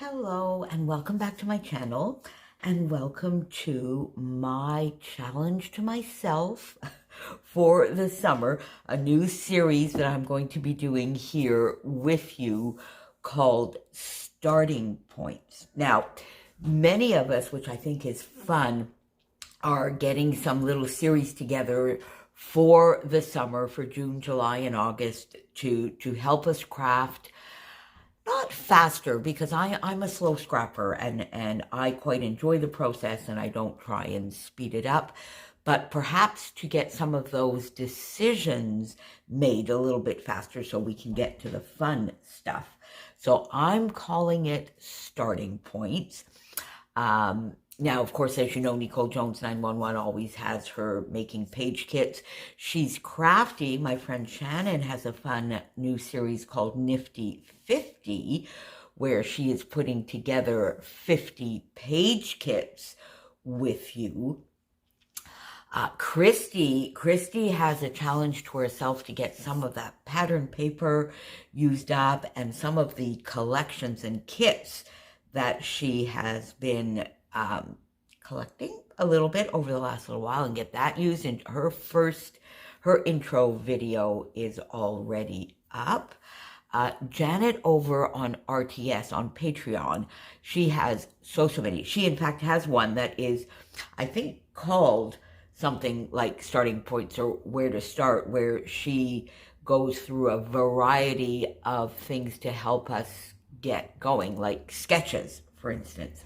Hello and welcome back to my channel and welcome to my challenge to myself for the summer, a new series that I'm going to be doing here with you called Starting Points. Now, many of us, which I think is fun, are getting some little series together for the summer, for June, July, and August to help us craft not faster, because I'm a slow scrapper and I quite enjoy the process and I don't try and speed it up, but perhaps to get some of those decisions made a little bit faster so we can get to the fun stuff. So I'm calling it Starting Points. Now, of course, as you know, Nicole Jones 911 always has her making page kits. She's crafty. My friend Shannon has a fun new series called Nifty 50, where she is putting together 50 page kits with you. Christy has a challenge to herself to get some of that pattern paper used up and some of the collections and kits that she has been collecting a little bit over the last little while and get that used. And her intro video is already up. Janet over on RTS on Patreon, she has so many. She in fact has one that is, I think, called something like Starting Points or Where to Start, where she goes through a variety of things to help us get going, like sketches, for instance.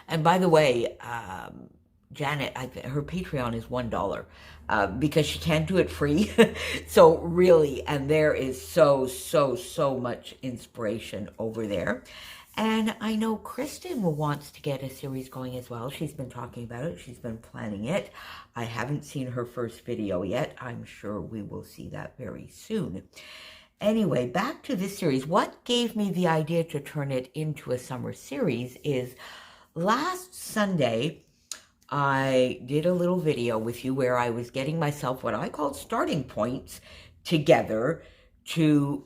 And by the way, Janet, her Patreon is $1 because she can't do it free. So really, and there is so much inspiration over there. And I know Kristen wants to get a series going as well. She's been talking about it. She's been planning it. I haven't seen her first video yet. I'm sure we will see that very soon. Anyway, back to this series. What gave me the idea to turn it into a summer series is last Sunday, I did a little video with you where I was getting myself what I called starting points together to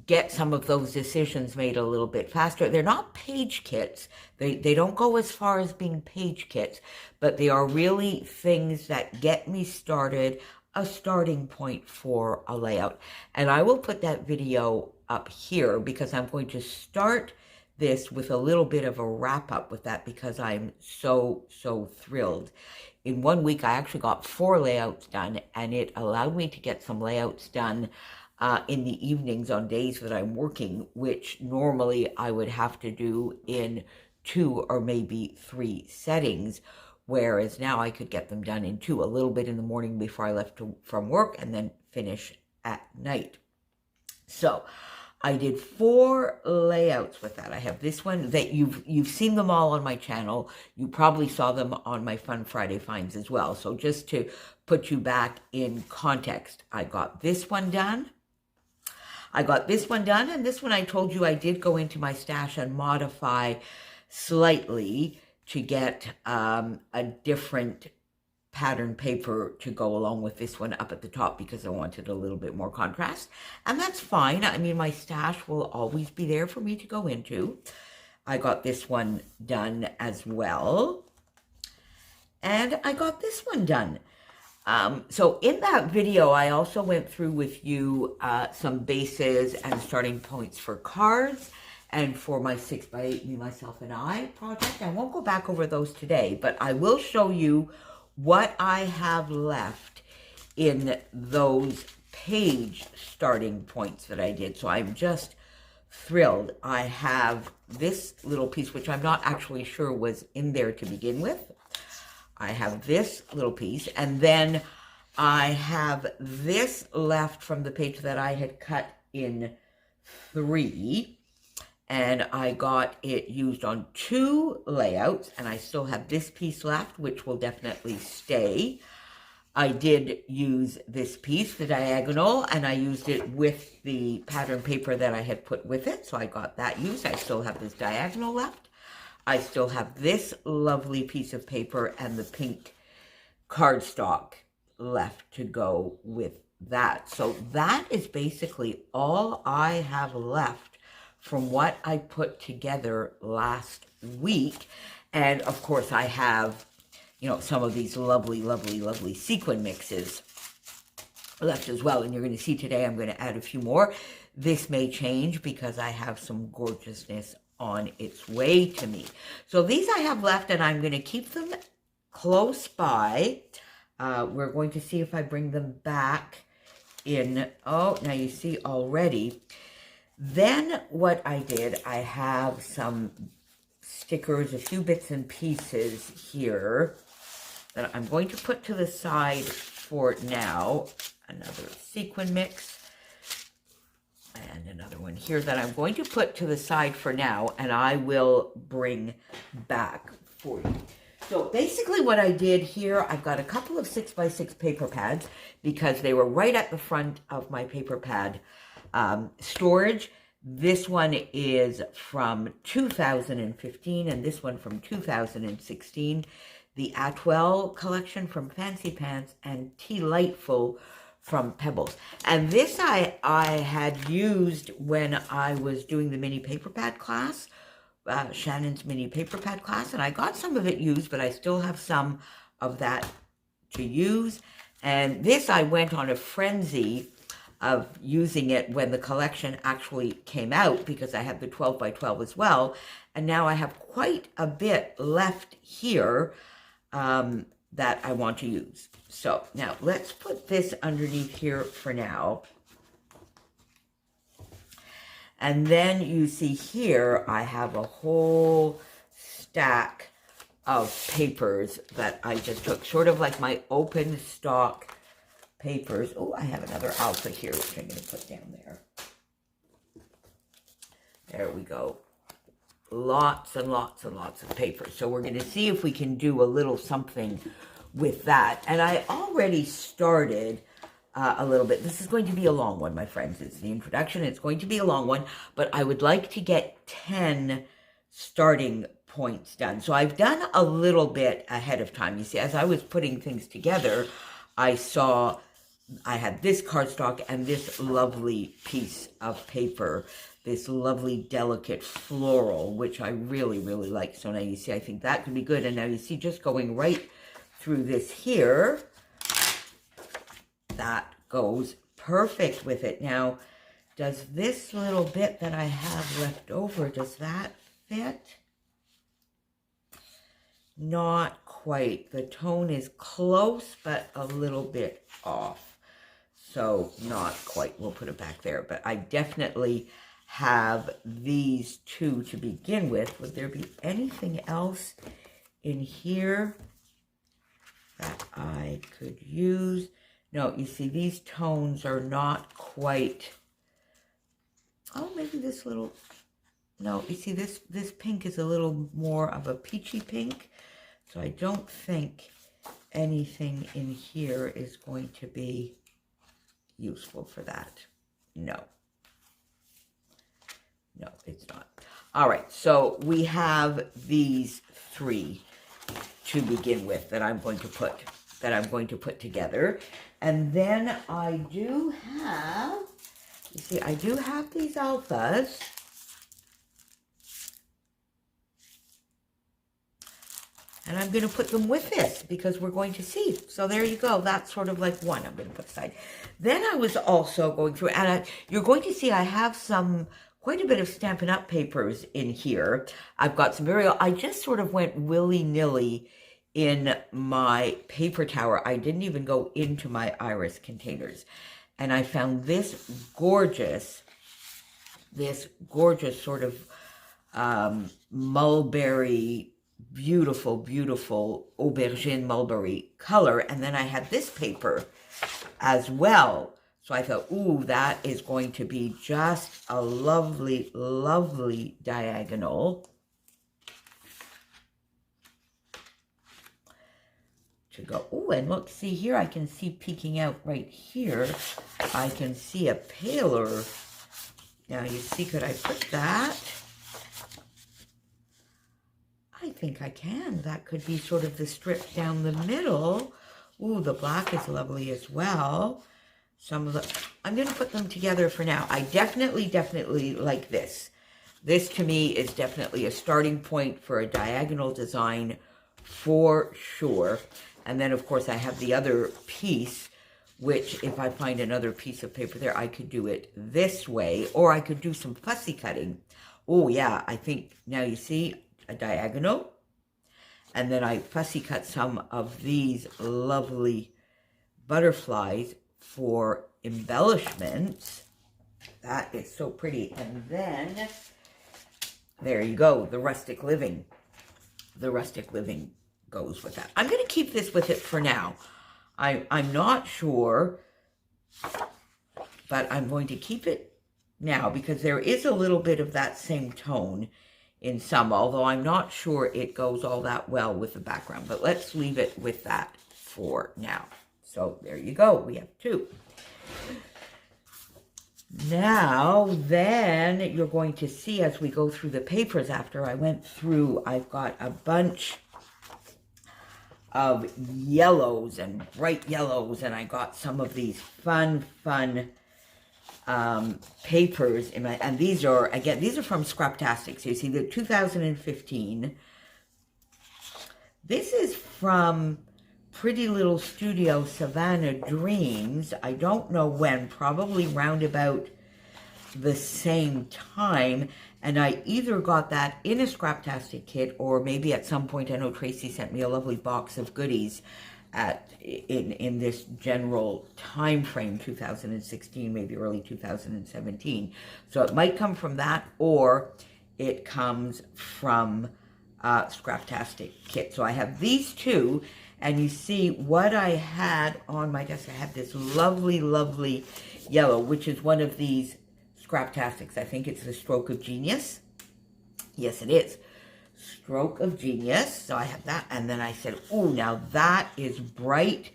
get some of those decisions made a little bit faster. They're not page kits. They don't go as far as being page kits, but they are really things that get me started, a starting point for a layout. And I will put that video up here because I'm going to start this with a little bit of a wrap up with that because I'm so thrilled. In 1 week, I actually got 4 layouts done, and it allowed me to get some layouts done in the evenings on days that I'm working, which normally I would have to do in 2 or maybe 3 settings, whereas now I could get them done in 2, a little bit in the morning before I left from work and then finish at night. So I did 4 layouts with that. I have this one that you've seen them all on my channel. You probably saw them on my Fun Friday finds as well. So just to put you back in context, I got this one done. And this one I told you I did go into my stash and modify slightly to get a different pattern paper to go along with this one up at the top because I wanted a little bit more contrast. And that's fine. I mean, my stash will always be there for me to go into. I got this one done as well. And I got this one done. So in that video, I also went through with you some bases and starting points for cards and for my 6x8 Me, Myself, and I project. I won't go back over those today, but I will show you what I have left in those page starting points that I did. So I'm just thrilled. I have this little piece, which I'm not actually sure was in there to begin with. I have this little piece, and then I have this left from the page that I had cut in 3, and I got it used on 2 layouts, and I still have this piece left, which will definitely stay. I did use this piece, the diagonal, and I used it with the pattern paper that I had put with it, so I got that used. I still have this diagonal left. I still have this lovely piece of paper and the pink cardstock left to go with that. So that is basically all I have left from what I put together last week. And of course I have, you know, some of these lovely, lovely, lovely sequin mixes left as well. And you're going to see today I'm going to add a few more. This may change because I have some gorgeousness on its way to me. So these I have left, and I'm going to keep them close by. We're going to see if I bring them back in. Oh, now you see already. Then what I did, I have some stickers, a few bits and pieces here that I'm going to put to the side for now. Another sequin mix. And another one here that I'm going to put to the side for now, and I will bring back for you. So basically what I did here, I've got a couple of 6x6 paper pads because they were right at the front of my paper pad storage. This one is from 2015 and this one from 2016. The Atwell collection from Fancy Pants and Delightful from Pebbles. And this I had used when I was doing the mini paper pad class, Shannon's mini paper pad class, and I got some of it used, but I still have some of that to use. And this I went on a frenzy of using it when the collection actually came out because I had the 12x12 as well. And now I have quite a bit left here that I want to use. So now let's put this underneath here for now. And then you see here, I have a whole stack of papers that I just took, sort of like my open stock papers. Oh, I have another alpha here, which I'm going to put down there. There we go. Lots and lots and lots of papers. So we're going to see if we can do a little something with that. And I already started a little bit. This is going to be a long one, my friends. It's the introduction. It's going to be a long one, but I would like to get 10 starting points done. So I've done a little bit ahead of time. You see, as I was putting things together, I saw I had this cardstock and this lovely piece of paper, this lovely delicate floral, which I really, really like. So now you see, I think that could be good. And now you see, just going right through this here, that goes perfect with it. Now, does this little bit that I have left over, does that fit? Not quite. The tone is close, but a little bit off. So not quite. We'll put it back there. But I definitely have these two to begin with. Would there be anything else in here that I could use? No, you see, these tones are not quite. Oh, maybe this little. No, you see, this pink is a little more of a peachy pink. So I don't think anything in here is going to be useful for that. No. No, it's not. All right, so we have these three to begin with that I'm going to put together. And then I do have, you see, I do have these alphas. And I'm going to put them with this because we're going to see. So there you go. That's sort of like one I'm going to put aside. Then I was also going through, and you're going to see I have quite a bit of Stampin' Up! Papers in here. I've got some I just sort of went willy-nilly in my paper tower. I didn't even go into my iris containers. And I found this gorgeous sort of mulberry, beautiful, beautiful aubergine mulberry color. And then I had this paper as well. So I thought, ooh, that is going to be just a lovely, lovely diagonal to go. Oh, and look, see here, I can see peeking out right here. I can see a paler. Now you see, could I put that? I think I can. That could be sort of the strip down the middle. Ooh, the black is lovely as well. I'm going to put them together for now. I definitely like this. This to me is definitely a starting point for a diagonal design for sure. And then of course I have the other piece, which if I find another piece of paper there, I could do it this way, or I could do some fussy cutting. Oh yeah, I think now you see a diagonal, and then I fussy cut some of these lovely butterflies for embellishments. That is so pretty. And then there you go, the rustic living. The rustic living goes with that. I'm going to keep this with it for now. I'm not sure, but I'm going to keep it now because there is a little bit of that same tone in some, although I'm not sure it goes all that well with the background. But let's leave it with that for now. So there you go. We have two. Now, then, you're going to see as we go through the papers after I went through, I've got a bunch of yellows and bright yellows, and I got some of these fun papers in my, and these are, again, these are from Scraptastic. So you see the 2015. This is from Pretty Little Studio Savannah Dreams. I don't know when, probably round about the same time. And I either got that in a Scraptastic kit, or maybe at some point, I know Tracy sent me a lovely box of goodies in this general time frame, 2016, maybe early 2017. So it might come from that, or it comes from Scraptastic kit. So I have these two, and you see what I had on my desk. I have this lovely yellow, which is one of these Scraptastics. I think it's the Stroke of Genius. Yes, it is. Stroke of Genius. So I have that. And then I said, oh, now that is bright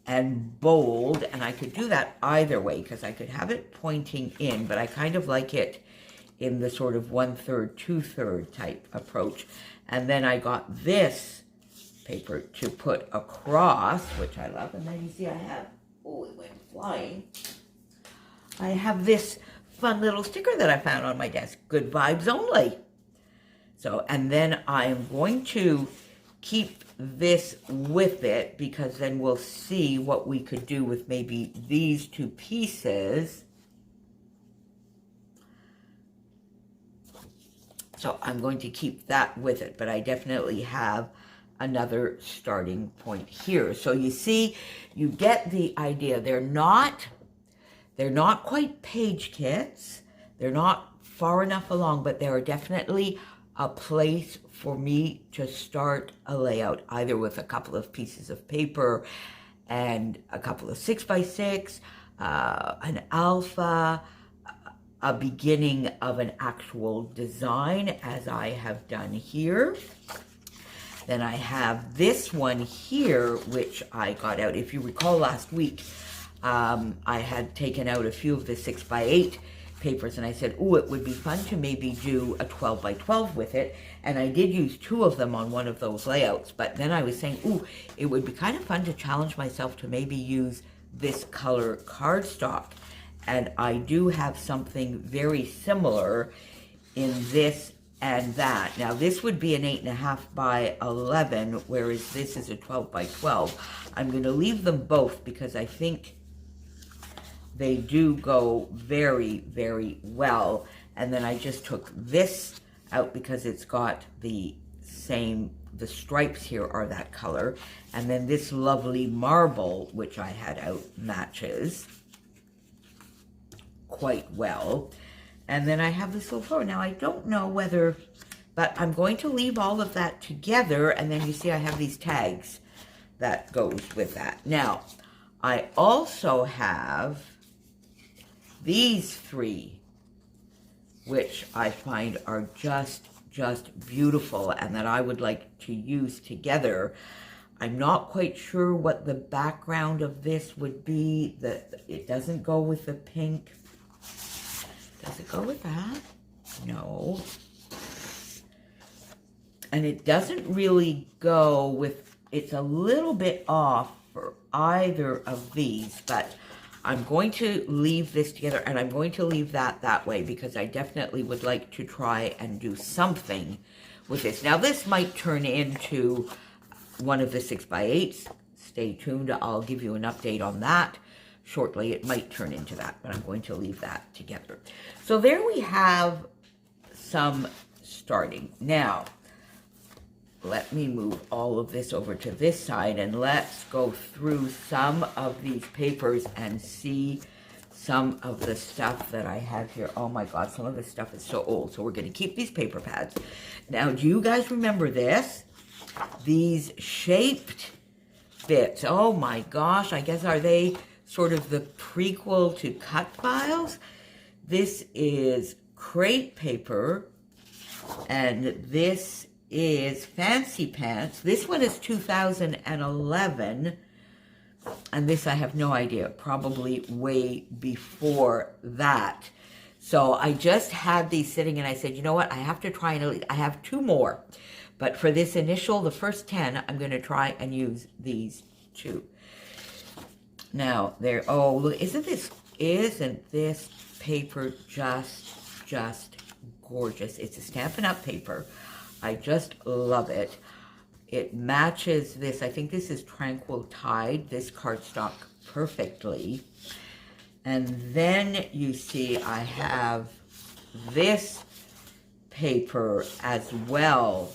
and bold. And I could do that either way because I could have it pointing in, but I kind of like it in the sort of 1/3, 2/3 type approach. And then I got this paper to put across, which I love. And then you see I have, oh, it went flying. I have this fun little sticker that I found on my desk, Good Vibes Only. So, and then I'm going to keep this with it because then we'll see what we could do with maybe these two pieces. So I'm going to keep that with it, but I definitely have another starting point here. So you see, you get the idea. They're not quite page kits. They're not far enough along, but they are definitely a place for me to start a layout, either with a couple of pieces of paper and a couple of 6x6, an alpha, a beginning of an actual design, as I have done here. Then I have this one here, which I got out. If you recall last week, I had taken out a few of the 6x8 papers, and I said, oh, it would be fun to maybe do a 12x12 with it. And I did use two of them on one of those layouts. But then I was saying, oh, it would be kind of fun to challenge myself to maybe use this color cardstock. And I do have something very similar in this and that. Now, this would be an 8.5 by 11, whereas this is a 12 by 12. I'm going to leave them both because I think they do go very well. And then I just took this out because it's got the same, the stripes here are that color. And then this lovely marble, which I had out, matches quite well. And then I have this little flower. Now, I don't know whether, but I'm going to leave all of that together. And then you see I have these tags that goes with that. Now, I also have these three, which I find are just beautiful and that I would like to use together. I'm not quite sure what the background of this would be. It doesn't go with the pink. Does it go with that? No. And it doesn't really go with, it's a little bit off for either of these, but I'm going to leave this together, and I'm going to leave that way because I definitely would like to try and do something with this. Now, this might turn into one of the 6x8s. Stay tuned. I'll give you an update on that shortly. It might turn into that, but I'm going to leave that together. So there we have some starting. Now, let me move all of this over to this side, and let's go through some of these papers and see some of the stuff that I have here. Oh my God, some of this stuff is so old. So we're going to keep these paper pads. Now, do you guys remember this? These shaped bits. Oh my gosh, I guess are they sort of the prequel to cut files? This is crepe paper, and this is Fancy Pants. This one is 2011, and this I have no idea, probably way before that. So I just had these sitting, and I said, you know what, I have to try and I have 2 more. But for this initial, the first 10, I'm going to try and use these 2. Now, there, oh, look, isn't this paper just gorgeous? It's a Stampin' Up! Paper. I just love it. It matches this. I think this is Tranquil Tide, this cardstock perfectly. And then you see I have this paper as well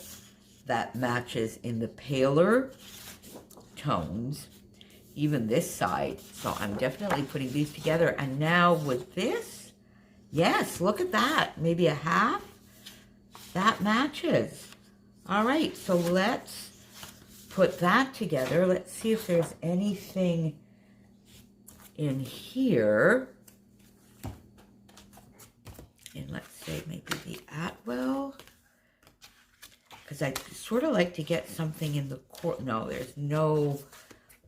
that matches in the paler tones, even this side. So I'm definitely putting these together. And now with this, yes, look at that. Maybe a half. That matches. All right, so let's put that together. Let's see if there's anything in here. And let's say maybe the Atwell. Because I sort of like to get something in the coral. No, there's no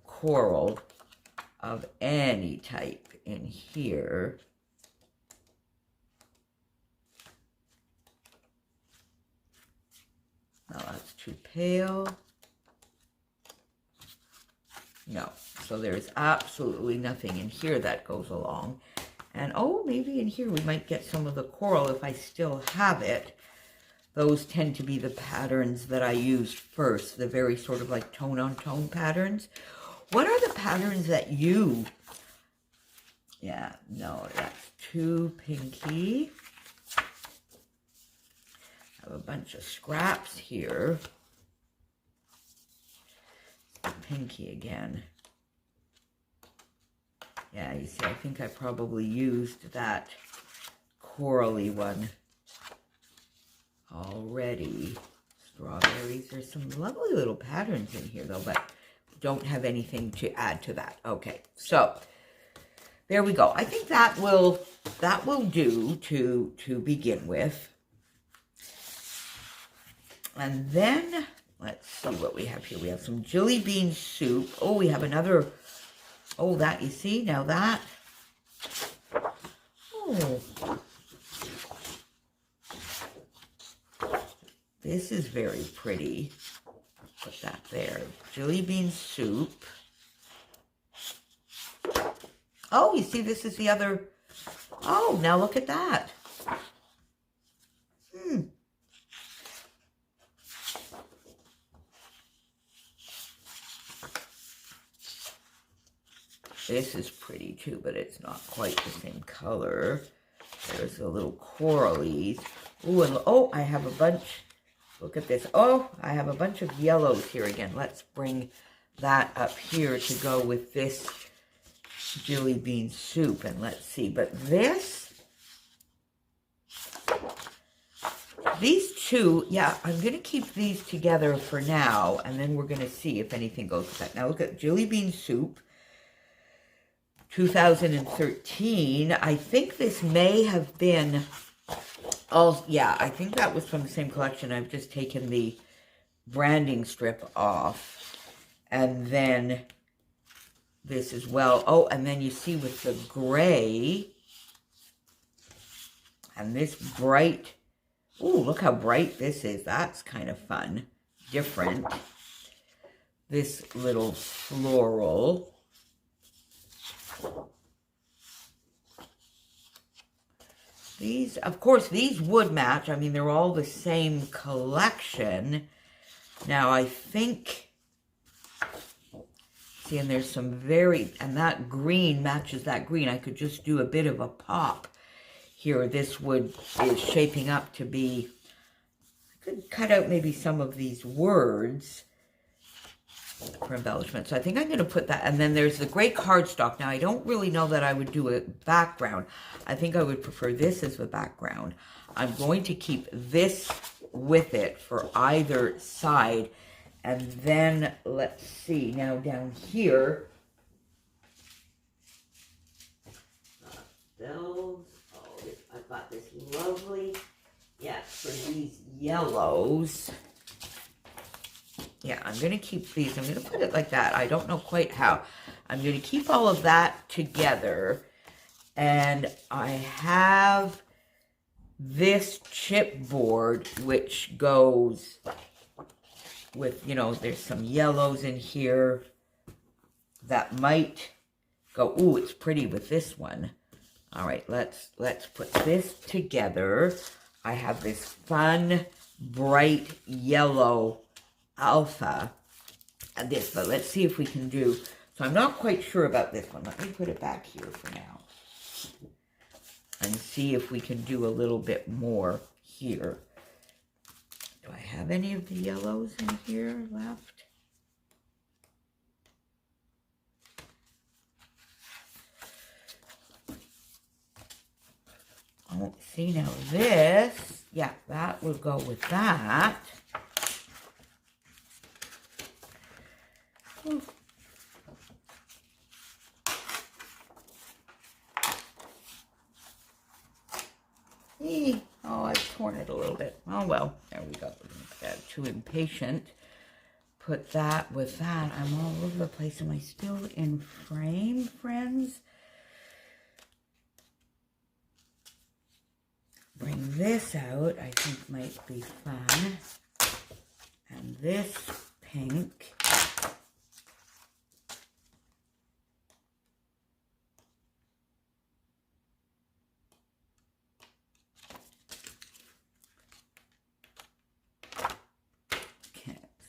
coral of any type in here. No, that's too pale. No, so there's absolutely nothing in here that goes along. And oh, maybe in here we might get some of the coral if I still have it. Those tend to be the patterns that I used first, the very sort of like tone-on-tone patterns. What are the patterns that you... Yeah, no, that's too pinky. I have a bunch of scraps here. Pinky again. Yeah, you see, I think I probably used that corally one already. Strawberries. There's some lovely little patterns in here, though, but don't have anything to add to that. Okay, so there we go. I think that will do to begin with. And then let's see what we have here. We have some jelly bean soup. Oh, we have another. Oh, that, you see, now that. Oh. This is very pretty. Put that there. Jelly bean soup. Oh, you see, this is the other. Oh, now look at that. This is pretty too, but it's not quite the same color. There's a little corally. Ooh, and oh, I have a bunch. Look at this. Oh, I have a bunch of yellows here again. Let's bring that up here to go with this jelly bean soup. And let's see. But this, these two, yeah, I'm going to keep these together for now. And then we're going to see if anything goes with that. Now look at jelly bean soup. 2013. I think this may have been, oh yeah, I think that was from the same collection. I've just taken the branding strip off. And then this as well. Oh, and then you see with the gray and this bright, ooh, look how bright this is. That's kind of fun. Different. This little floral. These, of course, these would match. I mean, they're all the same collection. Now, I think, see, and there's some and that green matches that green. I could just do a bit of a pop here. This wood is shaping up to be, I could cut out maybe some of these words for embellishment. So I think I'm going to put that. And then there's the gray cardstock. Now, I don't really know that I would do a background. I think I would prefer this as the background. I'm going to keep this with it for either side. And then, let's see, now down here, I've got this lovely, for these yellows. Yeah, I'm going to keep these. I'm going to put it like that. I don't know quite how. I'm going to keep all of that together. And I have this chipboard, which goes with, you know, there's some yellows in here that might go, ooh, it's pretty with this one. All right, let's put this together. I have this fun, bright yellow alpha and this, but let's see if we can do, so I'm not quite sure about this one. Let me put it back here for now and see if we can do a little bit more here. Do I have any of the yellows in here left? Oh, see now this, yeah, that would go with that. Oh, I've torn it a little bit. Oh, well, there we go. Too impatient. Put that with that. I'm all over the place. Am I still in frame, friends? Bring this out, I think might be fun. And this pink.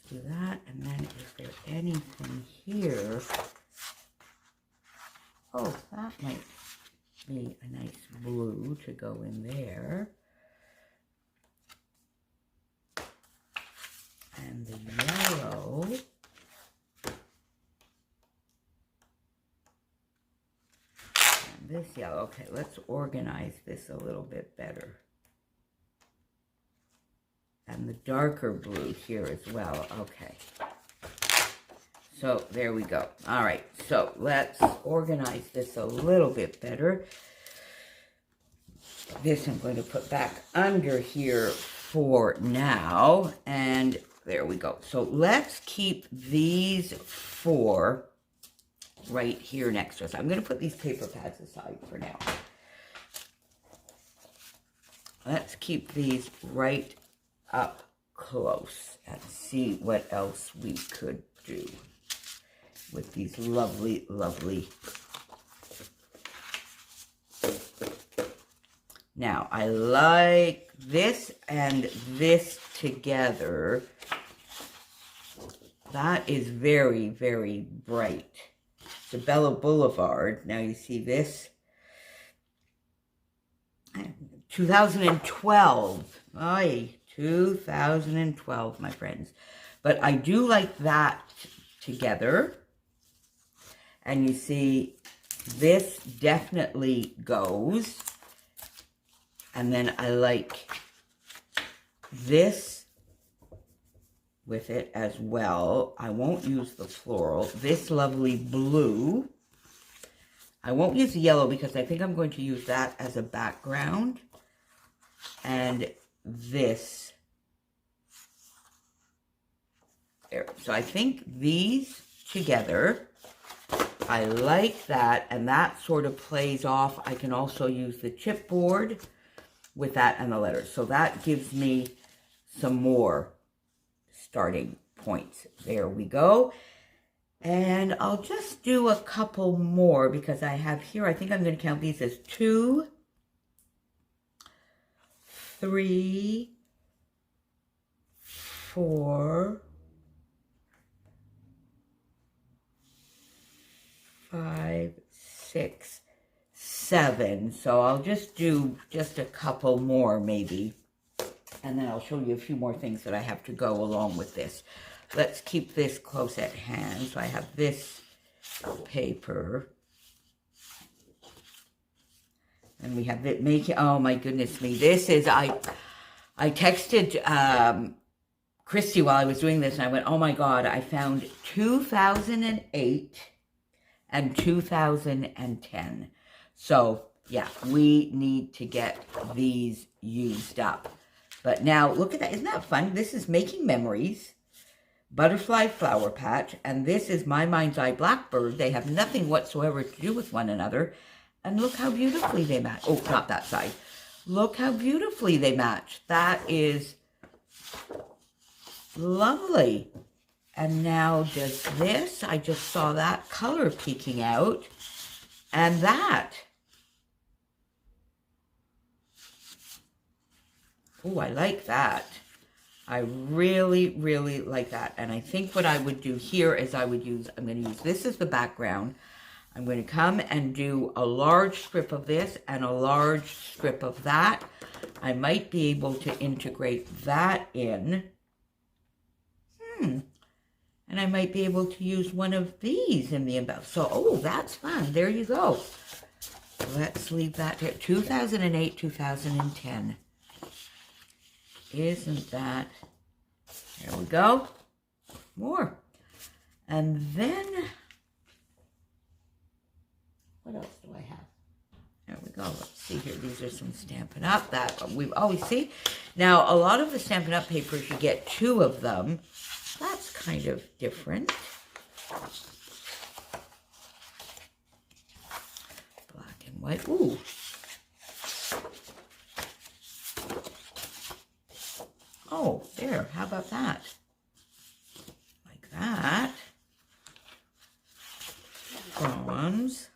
Do that, and then is there anything here? Oh, that might be a nice blue to go in there. And the yellow. And this yellow. Okay, let's organize this a little bit better. And the darker blue here as well. Okay. So there we go. All right. So let's organize this a little bit better. This I'm going to put back under here for now. And there we go. So let's keep these four right here next to us. I'm going to put these paper pads aside for now. Let's keep these right up close and see what else we could do with these lovely, lovely. Now, I like this and this together. That is very, very bright. Isabella Boulevard. Now you see this. 2012. Ay. 2012, my friends. But I do like that together. And you see, this definitely goes. And then I like this with it as well. I won't use the floral. This lovely blue. I won't use the yellow because I think I'm going to use that as a background. And this. There. So I think these together, I like that, and that sort of plays off. I can also use the chipboard with that and the letters. So that gives me some more starting points. There we go. And I'll just do a couple more because I have here, I think I'm going to count these as 2, 3, 4, 5, 6, 7. So I'll just do just a couple more maybe. And then I'll show you a few more things that I have to go along with this. Let's keep this close at hand. So I have this paper. And we have it making, oh my goodness me. This is, I texted Christy while I was doing this and I went, oh my God, I found 2008 and 2010. So yeah, we need to get these used up. But now look at that, isn't that fun? This is Making Memories, Butterfly Flower Patch, and this is My Mind's Eye Blackbird. They have nothing whatsoever to do with one another. And look how beautifully they match. Oh, not that side. Look how beautifully they match. That is lovely. And now does this, I just saw that color peeking out. And that. Oh, I like that. I really, really like that. And I think what I would do here is I'm going to use this as the background. I'm going to come and do a large strip of this and a large strip of that. I might be able to integrate that in. And I might be able to use one of these in the embellishment. So, oh, that's fun. There you go. Let's leave that here. 2008, 2010. Isn't that? There we go. More. And then, what else do I have? There we go. Let's see here. These are some Stampin' Up! That we've always seen. Now, a lot of the Stampin' Up! Papers, you get 2 of them. That's kind of different. Black and white. Ooh. Oh, there. How about that? Like that. Bronze.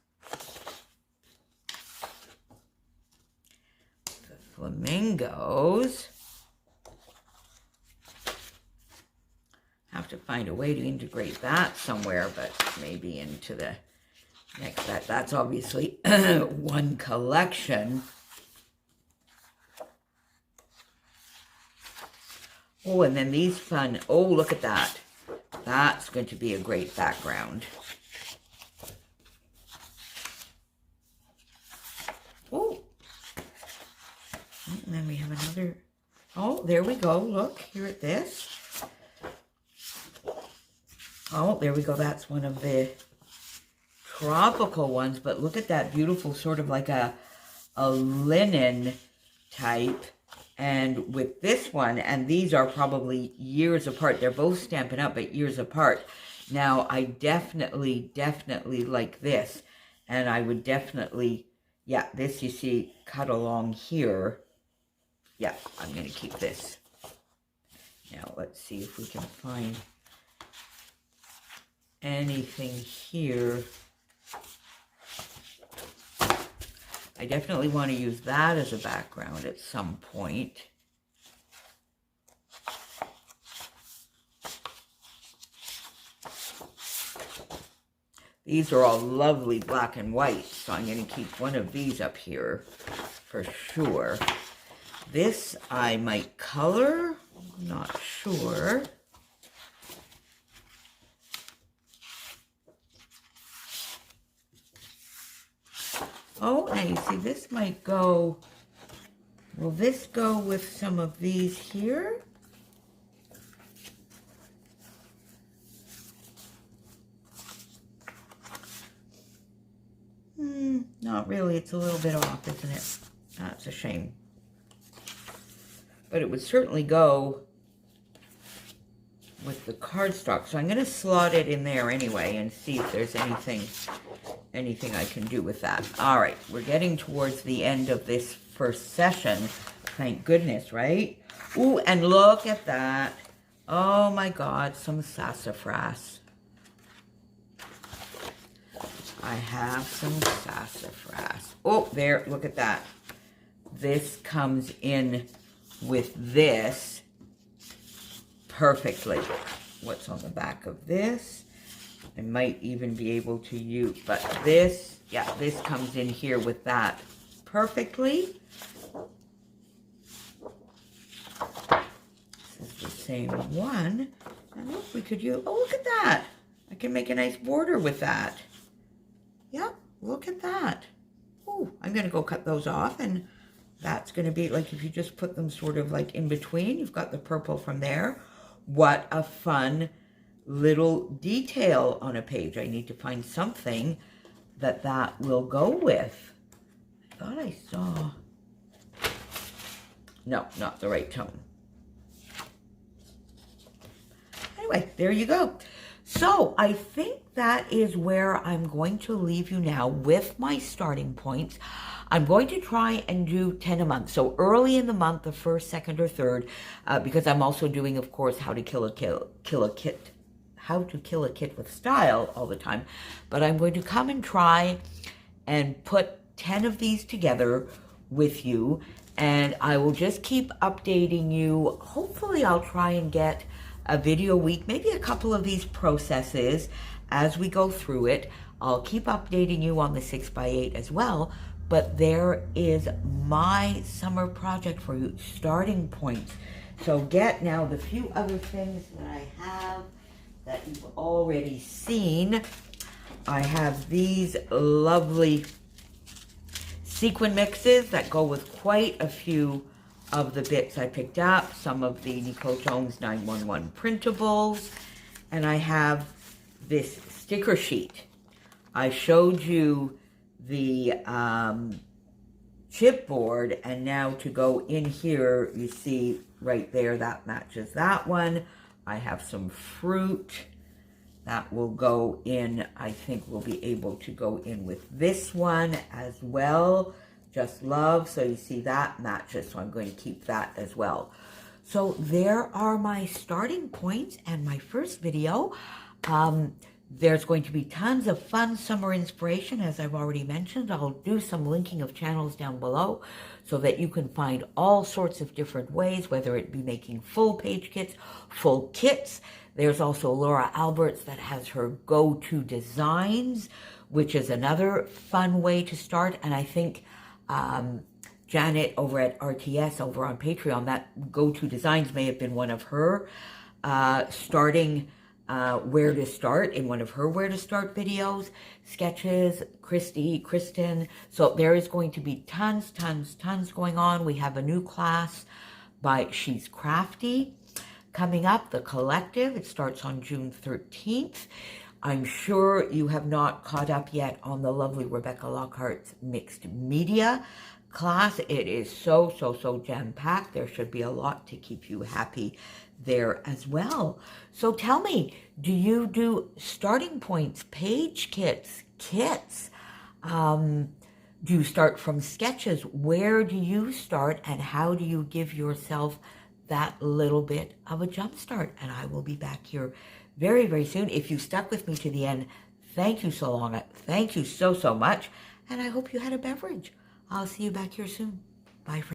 The flamingos. Have to find a way to integrate that somewhere, but maybe into the next. That's obviously one collection. Oh, and then these fun. Oh, look at that. That's going to be a great background. Oh. And then we have another. Oh, there we go. Look here at this. Oh, there we go. That's one of the tropical ones. But look at that beautiful sort of like a linen type. And with this one, and these are probably years apart. They're both Stampin' Up! But years apart. Now, I definitely like this. And I would definitely, yeah, this you see cut along here. Yeah, I'm going to keep this. Now, let's see if we can find anything here. I definitely want to use that as a background at some point. These are all lovely black and white, so I'm going to keep one of these up here for sure. This I might color, not sure. Oh, now you see this might go, will this go with some of these here? Not really, it's a little bit off, isn't it? That's a shame. But it would certainly go with the cardstock. So I'm going to slot it in there anyway and see if there's anything I can do with that. All right, we're getting towards the end of this first session. Thank goodness, right? Ooh, and look at that. Oh my God, some sassafras. I have some sassafras. Oh, there, look at that. This comes in with this perfectly. What's on the back of this? I might even be able to use, but this, yeah, this comes in here with that perfectly. This is the same one. And look, we could use, oh, look at that. I can make a nice border with that. Yep, look at that. Oh, I'm going to go cut those off, and that's going to be like if you just put them sort of like in between. You've got the purple from there. What a fun little detail on a page. I need to find something that will go with. I thought I saw... No, not the right tone. Anyway, there you go. So I think that is where I'm going to leave you now with my starting points. I'm going to try and do 10 a month. So early in the month, the first, second, or third, because I'm also doing, of course, how to kill a kit with style all the time. But I'm going to come and try and put 10 of these together with you. And I will just keep updating you. Hopefully I'll try and get a video a week, maybe a couple of these processes as we go through it. I'll keep updating you on the 6x8 as well, but there is my summer project for you, starting points. So get now the few other things that I have that you've already seen. I have these lovely sequin mixes that go with quite a few of the bits I picked up, some of the Nicole Jones 911 printables, and I have this sticker sheet. I showed you the chipboard, and now to go in here, you see right there, that matches that one. I have some fruit that will go in. I think we'll be able to go in with this one as well. Just love, so you see that matches, so I'm going to keep that as well. So there are my starting points and my first video. There's going to be tons of fun summer inspiration, as I've already mentioned. I'll do some linking of channels down below so that you can find all sorts of different ways, whether it be making full page kits, full kits. There's also Laura Alberts that has her go-to designs, which is another fun way to start. And I think Janet over at RTS over on Patreon, that go-to designs may have been one of her starting where to start in one of her where to start videos, sketches, Kristen. So there is going to be tons going on. We have a new class by She's Crafty coming up, the collective. It starts on June 13th. I'm sure you have not caught up yet on the lovely Rebecca Lockhart's mixed media class. It is so jam-packed. There should be a lot to keep you happy there as well. So tell me, do you do starting points, page kits? Do you start from sketches? Where do you start, and how do you give yourself that little bit of a jump start? And I will be back here very soon. If you stuck with me to the end, thank you so long. Thank you so much. And I hope you had a beverage. I'll see you back here soon. Bye for